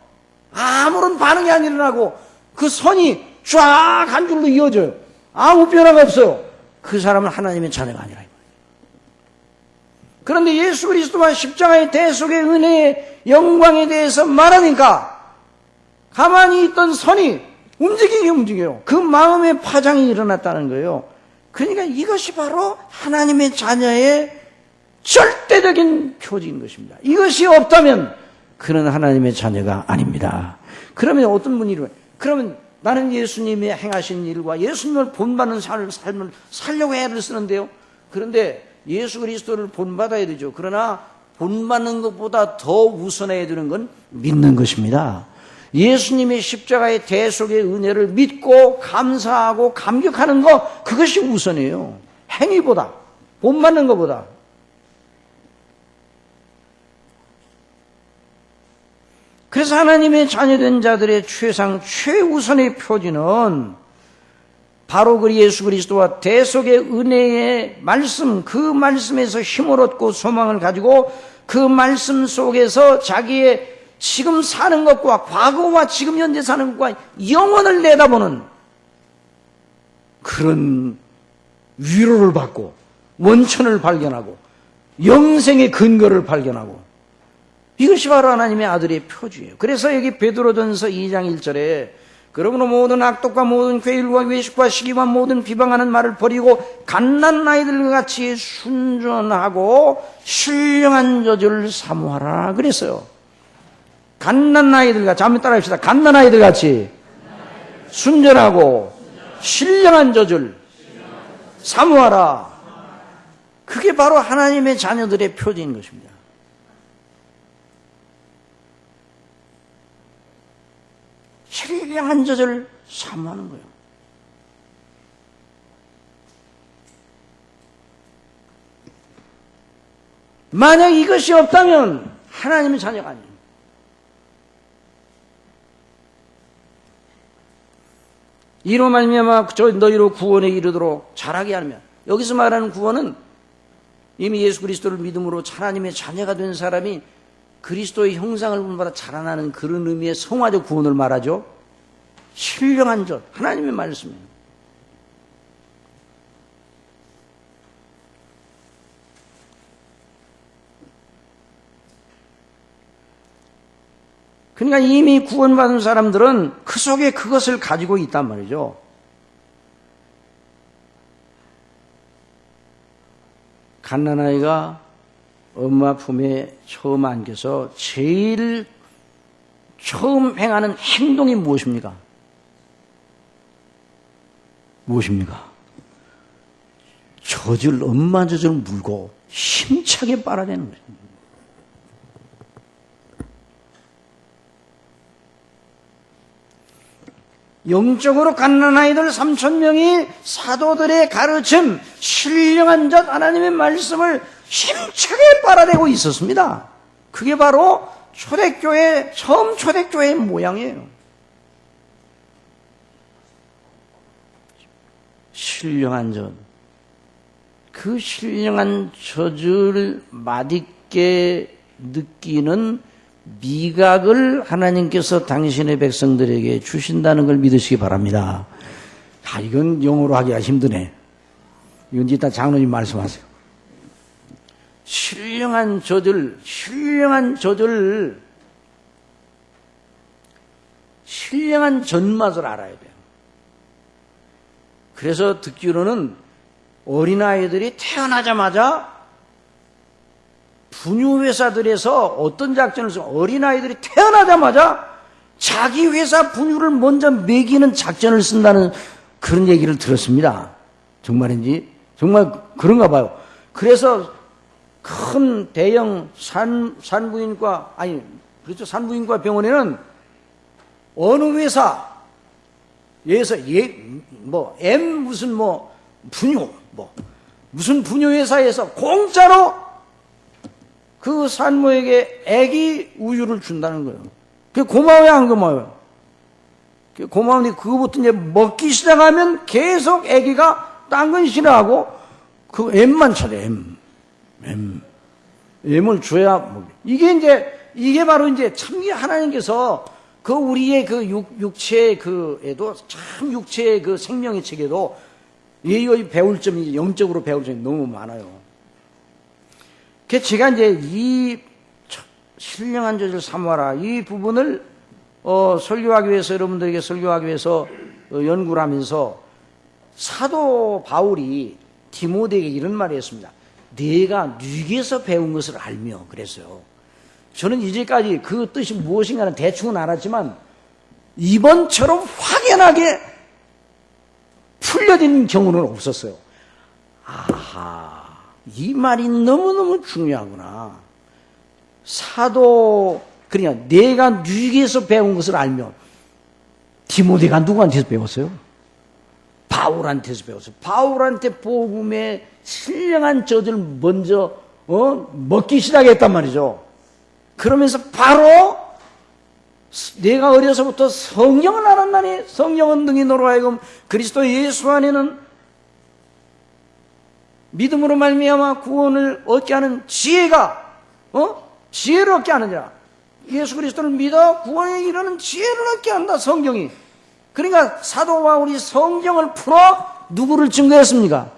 아무런 반응이 안 일어나고 그 선이 쫙 한 줄로 이어져요. 아무 변화가 없어요. 그 사람은 하나님의 자녀가 아니라. 그런데 예수 그리스도와 십자가의 대속의 은혜의 영광에 대해서 말하니까 가만히 있던 선이 움직여요. 그 마음의 파장이 일어났다는 거예요. 그러니까 이것이 바로 하나님의 자녀의 절대적인 표지인 것입니다. 이것이 없다면 그는 하나님의 자녀가 아닙니다. 그러면 어떤 분이 그러면 나는 예수님이 행하신 일과 예수님을 본받는 삶을 살려고 애를 쓰는데요. 그런데 예수 그리스도를 본받아야 되죠. 그러나 본받는 것보다 더 우선해야 되는 건 믿는 것입니다. 예수님의 십자가의 대속의 은혜를 믿고 감사하고 감격하는 것, 그것이 우선이에요. 행위보다, 본받는 것보다. 그래서 하나님의 자녀된 자들의 최우선의 표지는 바로 그 예수 그리스도와 대속의 은혜의 말씀, 그 말씀에서 힘을 얻고 소망을 가지고 그 말씀 속에서 자기의 지금 사는 것과 과거와 지금 현재 사는 것과 영원을 내다보는 그런 위로를 받고 원천을 발견하고 영생의 근거를 발견하고, 이것이 바로 하나님의 아들의 표지예요. 그래서 여기 베드로전서 2장 1절에 그러므로 모든 악독과 모든 괴일과 외식과 시기와 모든 비방하는 말을 버리고 갓난 아이들과 같이 순전하고 신령한 저주를 사모하라 그랬어요. 갓난 아이들과, 한번 따라합시다. 갓난 아이들 같이 순전하고 신령한 저주를 사모하라. 그게 바로 하나님의 자녀들의 표지인 것입니다. 신령한 저주를 사모하는 거예요. 만약 이것이 없다면 하나님의 자녀가 아니에요. 이로 말미암아 너희로 구원에 이르도록 자라게 하면, 여기서 말하는 구원은 이미 예수 그리스도를 믿음으로 하나님의 자녀가 된 사람이 그리스도의 형상을 본받아 자라나는 그런 의미의 성화적 구원을 말하죠. 신령한 것, 하나님의 말씀이에요. 그러니까 이미 구원받은 사람들은 그 속에 그것을 가지고 있단 말이죠. 갓난아이가 엄마 품에 처음 안겨서 제일 처음 행하는 행동이 무엇입니까? 무엇입니까? 엄마 젖을 물고 힘차게 빨아내는 거예요. 영적으로 갓난아이들 3,000명이 사도들의 가르침, 신령한 젖 하나님의 말씀을 힘차게 빨아내고 있었습니다. 그게 바로 처음 초대교회의 모양이에요. 신령한 젖. 그 신령한 젖을 맛있게 느끼는 미각을 하나님께서 당신의 백성들에게 주신다는 걸 믿으시기 바랍니다. 이건 영어로 하기가 힘드네. 이건 이따 장로님 말씀하세요. 신령한 젖을 신령한 젖맛을 알아야 돼요. 그래서 듣기로는 어린아이들이 태어나자마자 분유회사들에서 어떤 작전을 써요? 어린아이들이 태어나자마자 자기 회사 분유를 먼저 먹이는 작전을 쓴다는 그런 얘기를 들었습니다. 정말인지? 정말 그런가 봐요. 그래서 큰 대형 산부인과 병원에는 어느 회사 M 무슨 분유, 무슨 분유회사에서 공짜로 그 산모에게 애기 우유를 준다는 거예요. 그게 고마워요, 안 고마워요? 고마우니 그거부터 이제 먹기 시작하면 계속 애기가 딴 건 싫어하고 그 M만 찾아, M을 줘야 이게 바로 이제 참 하나님께서 그 우리의 그 육체의 에도 참 육체의 그 생명의 책에도 예의 배울 점이 영적으로 배울 점이 너무 많아요. 제가 이제 이 신령한 저질 삼아라 이 부분을 설교하기 위해서 여러분들에게 설교하기 위해서 연구를 하면서 사도 바울이 디모데에게 이런 말을 했습니다. 네가 뉘게서 배운 것을 알며 그랬어요. 저는 이제까지 그 뜻이 무엇인가는 대충은 알았지만 이번처럼 확연하게 풀려진 경우는 없었어요. 아하, 이 말이 너무너무 중요하구나. 그러니까 내가 뉘게서 배운 것을 알면 디모데가 누구한테서 배웠어요? 바울한테서 배웠어요. 바울한테 복음의 신령한 젖을 먼저 먹기 시작했단 말이죠. 그러면서 바로 내가 어려서부터 성령을 알았나니 성령은 능히 너로 하여금 그리스도 예수 안에는 믿음으로 말미암아 구원을 얻게 하는 지혜를 얻게 하느니라. 예수 그리스도를 믿어 구원에 이르는 지혜를 얻게 한다. 성경이. 그러니까 사도 바울이 성경을 풀어 누구를 증거했습니까?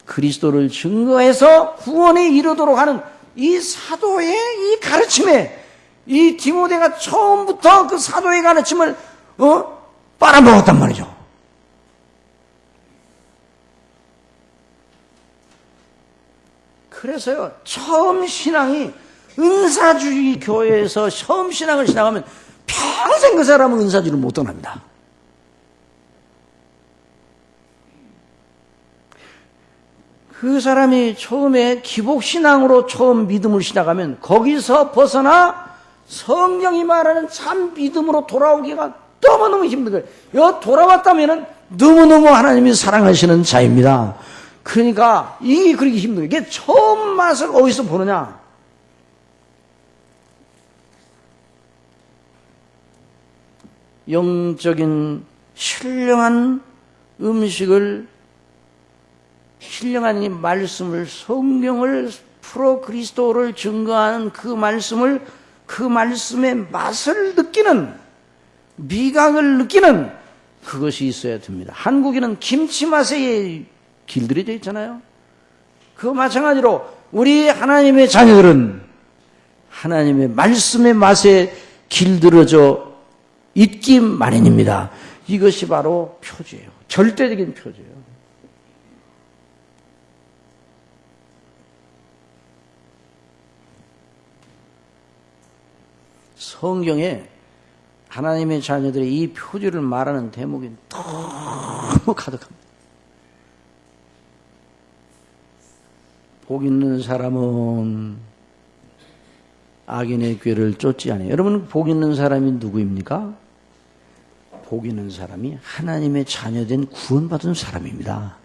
그리스도를 증거해서 구원에 이르도록 하는 이 사도의 이 가르침에 이 디모데가 처음부터 그 사도의 가르침을 빨아먹었단 말이죠. 그래서요, 처음 신앙이 은사주의 교회에서 처음 신앙을 시작하면 평생 그 사람은 은사주의를 못 떠납니다. 그 사람이 처음에 기복신앙으로 처음 믿음을 시작하면 거기서 벗어나 성경이 말하는 참 믿음으로 돌아오기가 너무너무 힘든 거예요. 돌아왔다면 너무너무 하나님이 사랑하시는 자입니다. 그러니까 이게 그렇게 힘든 거예요. 이게 처음 맛을 어디서 보느냐? 영적인 신령한 음식을 신령한 이 말씀을 성경을 풀어 그리스도를 증거하는 그 말씀을 그 말씀의 맛을 느끼는 미각을 느끼는 그것이 있어야 됩니다. 한국에는 김치 맛에 길들여져 있잖아요. 그 마찬가지로 우리 하나님의 자녀들은 하나님의 말씀의 맛에 길들여져 있기 마련입니다. 이것이 바로 표지예요. 절대적인 표지예요. 성경에 하나님의 자녀들의 이 표지를 말하는 대목이 너무 가득합니다. 복 있는 사람은 악인의 꾀를 쫓지 아니해요. 여러분, 복 있는 사람이 누구입니까? 복 있는 사람이 하나님의 자녀된 구원받은 사람입니다.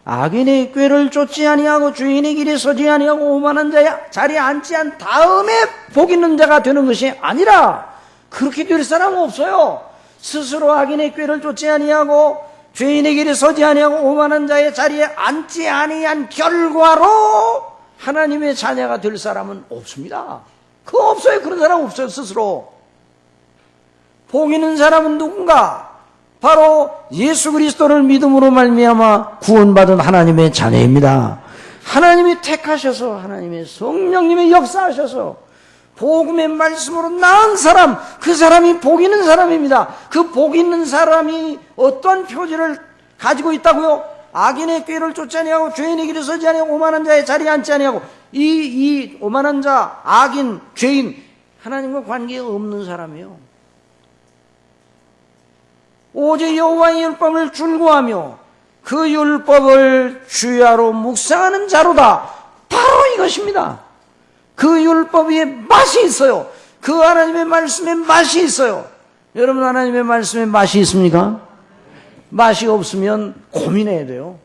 악인의 꾀를 쫓지 아니하고 주인의 길에 서지 아니하고 오만한 자야 자리에 앉지 않은 다음에 복 있는 자가 되는 것이 아니라 그렇게 될 사람은 없어요. 스스로 악인의 꾀를 쫓지 아니하고 주인의 길에 서지 아니하고 오만한 자의 자리에 앉지 아니한 결과로 하나님의 자녀가 될 사람은 없습니다. 그거 없어요. 그런 사람 없어요. 스스로. 복 있는 사람은 누군가? 바로 예수 그리스도를 믿음으로 말미암아 구원받은 하나님의 자녀입니다. 하나님이 택하셔서 하나님의 성령님의 역사하셔서 복음의 말씀으로 낳은 사람, 그 사람이 복 있는 사람입니다. 그 복 있는 사람이 어떤 표지를 가지고 있다고요? 악인의 꾀를 쫓지 아니하고 죄인의 길에 서지 아니하고 오만한 자의 자리에 앉지 아니하고 이 오만한 자, 악인, 죄인 하나님과 관계가 없는 사람이에요. 오직 여호와의 율법을 줄고하며 그 율법을 주야로 묵상하는 자로다. 바로 이것입니다. 그 율법에 맛이 있어요. 그 하나님의 말씀에 맛이 있어요. 여러분, 하나님의 말씀에 맛이 있습니까? 맛이 없으면 고민해야 돼요.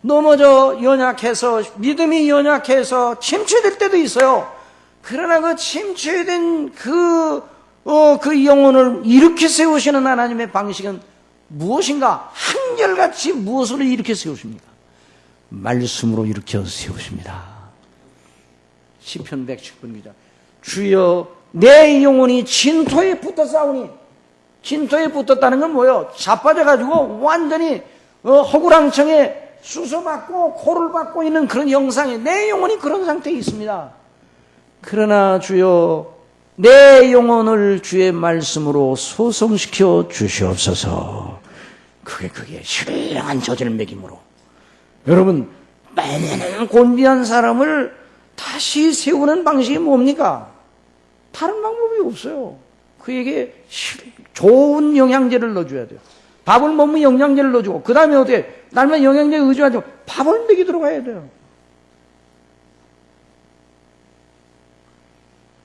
넘어져 연약해서, 믿음이 연약해서 침체될 때도 있어요. 그러나 그 침체된 그 영혼을 일으켜 세우시는 하나님의 방식은 무엇인가? 한결같이 무엇으로 일으켜 세우십니까? 말씀으로 일으켜 세우십니다. 시편 110편 기자, 주여 내 영혼이 진토에 붙어 싸우니. 진토에 붙었다는 건 뭐예요? 자빠져가지고 완전히 허구랑청에 수서받고 코를 받고 있는 그런 형상에 내 영혼이 그런 상태에 있습니다. 그러나 주여 내 영혼을 주의 말씀으로 소성시켜 주시옵소서. 그게 신령한 젖을 먹임으로. 여러분, 빨래는 곤비한 사람을 다시 세우는 방식이 뭡니까? 다른 방법이 없어요. 그에게 좋은 영양제를 넣어줘야 돼요. 밥을 먹으면 영양제를 넣어주고, 그 다음에 어떻게? 날마다 영양제에 의존하지 말고 밥을 먹이도록 해야 돼요.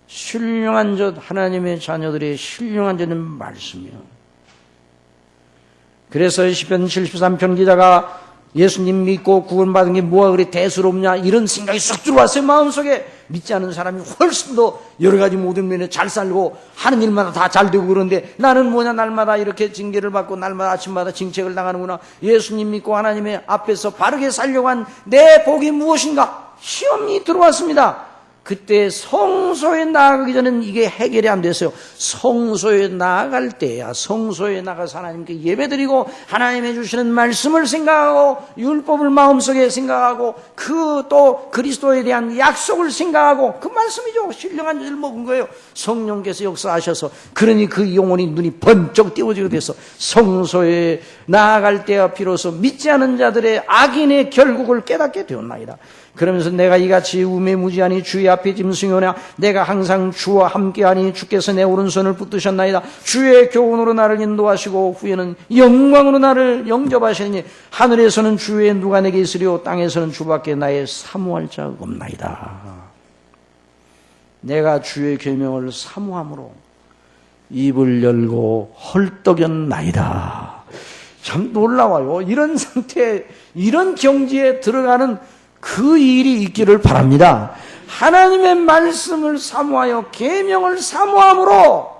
신령한 젖, 하나님의 자녀들의 신령한 젖은 말씀이요. 그래서 시편 73편 기자가 예수님 믿고 구원받은 게 뭐가 그리 대수롭냐 이런 생각이 쏙 들어왔어요. 마음속에. 믿지 않은 사람이 훨씬 더 여러 가지 모든 면에 잘 살고 하는 일마다 다 잘 되고 그런데 나는 뭐냐, 날마다 이렇게 징계를 받고 날마다 아침마다 징책을 당하는구나. 예수님 믿고 하나님의 앞에서 바르게 살려고 한 내 복이 무엇인가? 시험이 들어왔습니다. 그때 성소에 나가기 전에는 이게 해결이 안 됐어요. 성소에 나갈 때야, 성소에 나가서 하나님께 예배드리고 하나님의 주시는 말씀을 생각하고 율법을 마음속에 생각하고 또 그리스도에 대한 약속을 생각하고 그 말씀이죠. 신령한 젖을 먹은 거예요. 성령께서 역사하셔서. 그러니 그 영혼이 눈이 번쩍 띄워지게 돼서 성소에 나아갈 때야 비로소 믿지 않은 자들의 악인의 결국을 깨닫게 되었나이다. 그러면서 내가 이같이 우매무지하니 주의 앞에 짐승이오냐. 내가 항상 주와 함께하니 주께서 내 오른손을 붙드셨나이다. 주의 교훈으로 나를 인도하시고 후에는 영광으로 나를 영접하시니 하늘에서는 주의 누가 내게 있으리요 땅에서는 주밖에 나의 사모할 자가 없나이다. 내가 주의 계명을 사모함으로 입을 열고 헐떡였나이다. 참 놀라워요. 이런 상태, 이런 경지에 들어가는 그 일이 있기를 바랍니다. 하나님의 말씀을 사모하여 계명을 사모함으로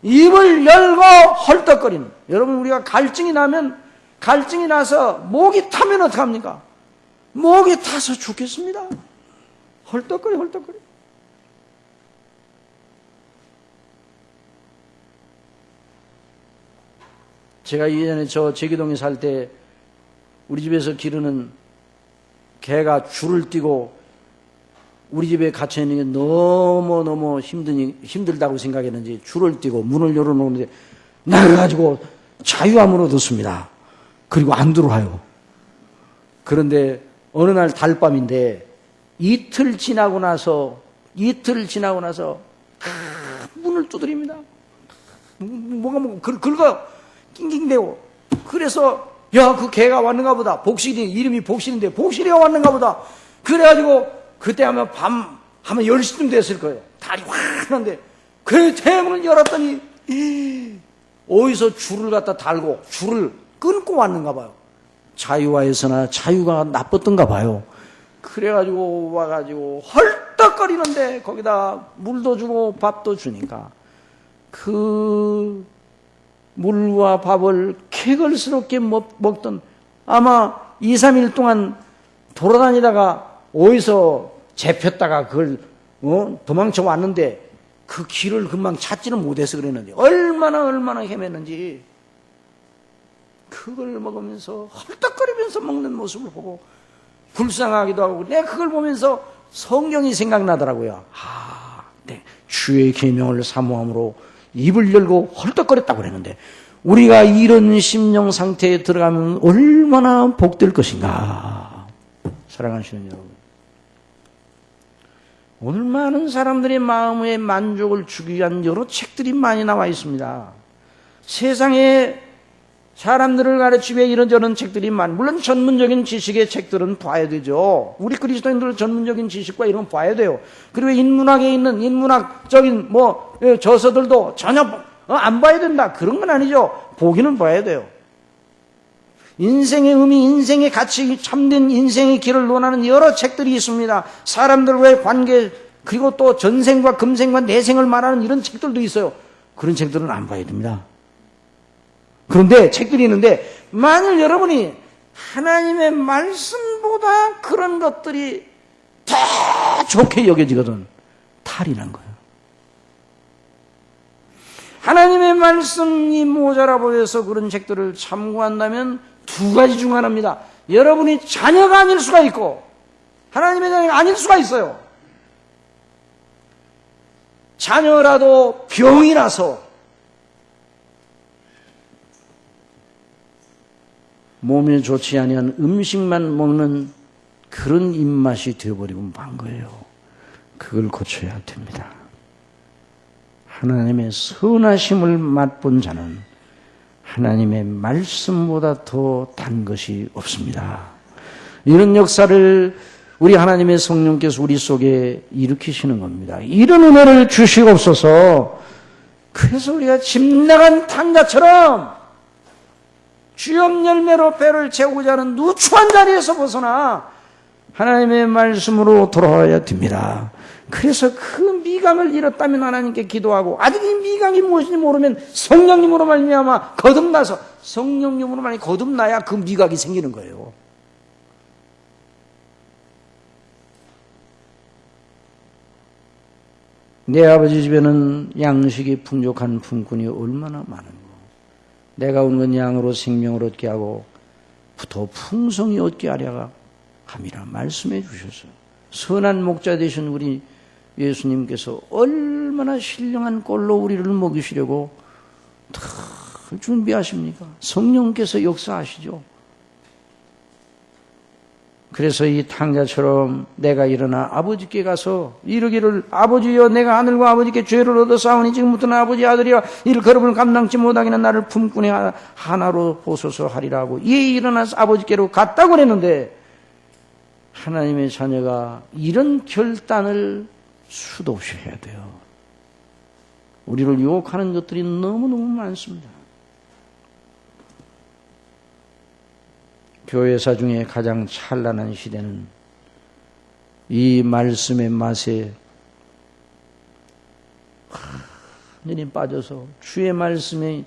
입을 열고 헐떡거리는. 여러분, 우리가 갈증이 나서 목이 타면 어떡합니까? 목이 타서 죽겠습니다. 헐떡거리. 제가 예전에 제기동에 살 때 우리 집에서 기르는 개가 줄을 띄고 우리 집에 갇혀 있는 게 너무 힘들다고 생각했는지 줄을 띄고 문을 열어놓는데 나가가지고 자유함으로 듣습니다. 그리고 안 들어와요. 그런데 어느 날 달밤인데 이틀 지나고 나서 문을 두드립니다. 뭐가 긁어요. 낑낑대고. 그래서 그 개가 왔는가 보다. 이름이 복실인데 복실이가 왔는가 보다. 그래가지고 그때 하면 밤 10시쯤 됐을 거예요. 달이 환한데 그 대문을 열었더니 어디서 줄을 갖다 달고 줄을 끊고 왔는가 봐요. 자유화에서나 자유가 나빴던가 봐요. 그래가지고 와가지고 헐떡거리는데 거기다 물도 주고 밥도 주니까 그 물과 밥을 쾌걸스럽게 먹던, 아마 2, 3일 동안 돌아다니다가 어디서 잡혔다가 그걸 도망쳐 왔는데 그 길을 금방 찾지는 못해서 그랬는데 얼마나 헤맸는지. 그걸 먹으면서 헐떡거리면서 먹는 모습을 보고 불쌍하기도 하고, 내가 그걸 보면서 성경이 생각나더라고요. 네, 주의 계명을 사모함으로 입을 열고 헐떡거렸다고 그랬는데 우리가 이런 심령 상태에 들어가면 얼마나 복될 것인가. 사랑하시는 여러분, 오늘 많은 사람들의 마음의 만족을 주기 위한 여러 책들이 많이 나와 있습니다. 세상에 사람들을 가르치며 이런저런 책들이 물론 전문적인 지식의 책들은 봐야 되죠. 우리 그리스도인들 전문적인 지식과 이런 거 봐야 돼요. 그리고 인문학에 있는 인문학적인 저서들도 전혀 안 봐야 된다. 그런 건 아니죠. 보기는 봐야 돼요. 인생의 의미, 인생의 가치, 참된 인생의 길을 논하는 여러 책들이 있습니다. 사람들과의 관계, 그리고 또 전생과 금생과 내생을 말하는 이런 책들도 있어요. 그런 책들은 안 봐야 됩니다. 그런데 책들이 있는데 만일 여러분이 하나님의 말씀보다 그런 것들이 더 좋게 여겨지거든 탈이 난 거예요. 하나님의 말씀이 모자라 보여서 그런 책들을 참고한다면 두 가지 중 하나입니다. 여러분이 자녀가 아닐 수가 있고 하나님의 자녀가 아닐 수가 있어요. 자녀라도 병이 나서 몸에 좋지 아니한 음식만 먹는 그런 입맛이 되어버리고 만 거예요. 그걸 고쳐야 됩니다. 하나님의 선하심을 맛본 자는 하나님의 말씀보다 더 단 것이 없습니다. 이런 역사를 우리 하나님의 성령께서 우리 속에 일으키시는 겁니다. 이런 은혜를 주시옵소서. 그래서 우리가 집 나간 탕자처럼 주염 열매로 배를 채우고자 하는 누추한 자리에서 벗어나 하나님의 말씀으로 돌아와야 됩니다. 그래서 그 미강을 잃었다면 하나님께 기도하고 아직 이 미강이 무엇인지 모르면 성령님으로 말미암아 거듭나서 성령님으로 말미암아 거듭나야 그 미각이 생기는 거예요. 내 아버지 집에는 양식이 풍족한 품꾼이 얼마나 많은고 내가 온 건 양으로 생명을 얻게 하고 더 풍성히 얻게 하려가 함이라 말씀해 주셔서 선한 목자 되신 우리 예수님께서 얼마나 신령한 꼴로 우리를 먹이시려고 다 준비하십니까? 성령께서 역사하시죠. 그래서 이 탕자처럼 내가 일어나 아버지께 가서 이르기를 아버지여 내가 하늘과 아버지께 죄를 얻어싸우니 지금부터는 아버지 아들이여 이를 거름을 감당치 못하기는 나를 품꾼의 하나로 보소서 하리라 하고 이에 일어나서 아버지께로 갔다고 그랬는데 하나님의 자녀가 이런 결단을 수도 없이 해야 돼요. 우리를 유혹하는 것들이 너무너무 많습니다. 교회사 중에 가장 찬란한 시대는 이 말씀의 맛에 완전히 빠져서 주의 말씀이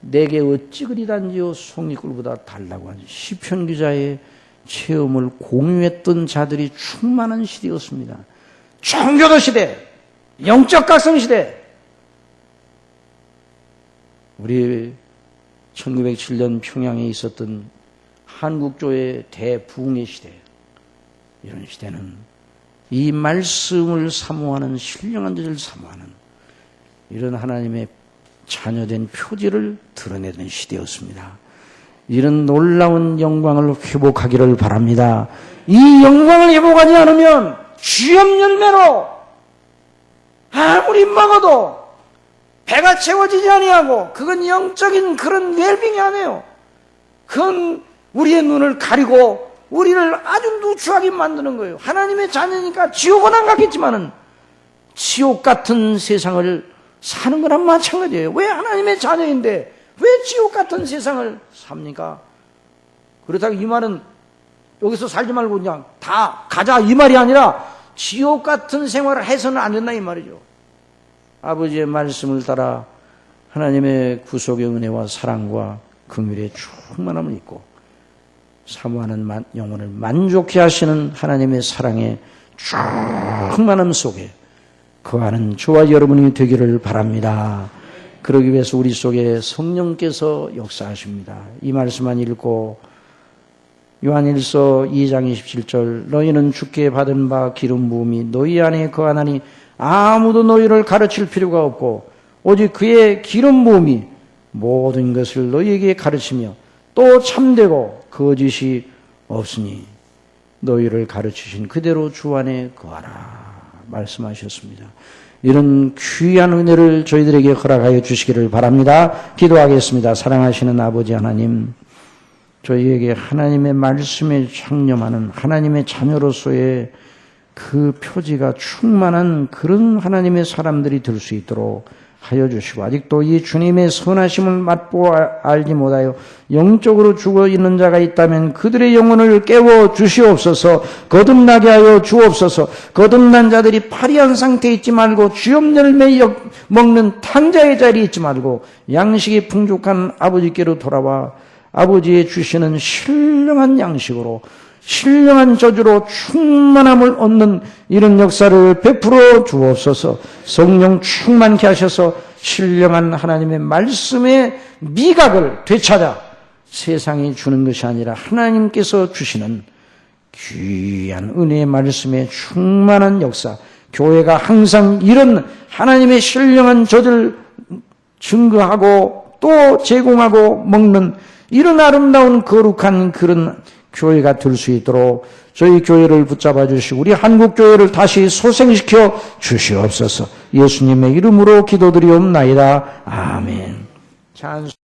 내게 어찌 그리 단지요 송이꿀보다 달라고 하는 시편 기자의 체험을 공유했던 자들이 충만한 시대였습니다. 청교도 시대, 영적 각성 시대. 우리 1907년 평양에 있었던 한국교회의 대부흥의 시대, 이런 시대는 이 말씀을 사모하는 신령한 자를 사모하는 이런 하나님의 자녀된 표지를 드러내던 시대였습니다. 이런 놀라운 영광을 회복하기를 바랍니다. 이 영광을 회복하지 않으면 주염 열매로 아무리 먹어도 배가 채워지지 아니하고 그건 영적인 그런 웰빙이 아니에요. 그건 우리의 눈을 가리고 우리를 아주 누추하게 만드는 거예요. 하나님의 자녀니까 지옥은 안 갔겠지만은 지옥 같은 세상을 사는 거랑 마찬가지예요. 왜 하나님의 자녀인데 왜 지옥 같은 세상을 삽니까? 그렇다고 이 말은 여기서 살지 말고 그냥 다 가자 이 말이 아니라 지옥 같은 생활을 해서는 안 된다 이 말이죠. 아버지의 말씀을 따라 하나님의 구속의 은혜와 사랑과 긍휼의 충만함을 입고 사모하는 영혼을 만족해 하시는 하나님의 사랑의 충만함 속에 거하는 저와 여러분이 되기를 바랍니다. 그러기 위해서 우리 속에 성령께서 역사하십니다. 이 말씀만 읽고 요한일서 2장 27절 너희는 주께 받은 바 기름 부음이 너희 안에 거하나니 아무도 너희를 가르칠 필요가 없고 오직 그의 기름 부음이 모든 것을 너희에게 가르치며 또 참되고 거짓이 없으니 너희를 가르치신 그대로 주 안에 거하라 말씀하셨습니다. 이런 귀한 은혜를 저희들에게 허락하여 주시기를 바랍니다. 기도하겠습니다. 사랑하시는 아버지 하나님, 저희에게 하나님의 말씀에 창념하는 하나님의 자녀로서의 그 표지가 충만한 그런 하나님의 사람들이 될 수 있도록 하여 주시고, 아직도 이 주님의 선하심을 맛보아 알지 못하여 영적으로 죽어 있는 자가 있다면 그들의 영혼을 깨워 주시옵소서. 거듭나게 하여 주옵소서. 거듭난 자들이 파리한 상태에 있지 말고 주염 열매 먹는 탕자의 자리에 있지 말고 양식이 풍족한 아버지께로 돌아와 아버지의 주시는 신령한 양식으로, 신령한 저주로 충만함을 얻는 이런 역사를 베풀어 주옵소서. 성령 충만케 하셔서 신령한 하나님의 말씀의 미각을 되찾아 세상이 주는 것이 아니라 하나님께서 주시는 귀한 은혜의 말씀의 충만한 역사, 교회가 항상 이런 하나님의 신령한 저주를 증거하고 또 제공하고 먹는 이런 아름다운 거룩한 그런 교회가 될 수 있도록 저희 교회를 붙잡아 주시고 우리 한국 교회를 다시 소생시켜 주시옵소서. 예수님의 이름으로 기도드리옵나이다. 아멘. 찬송.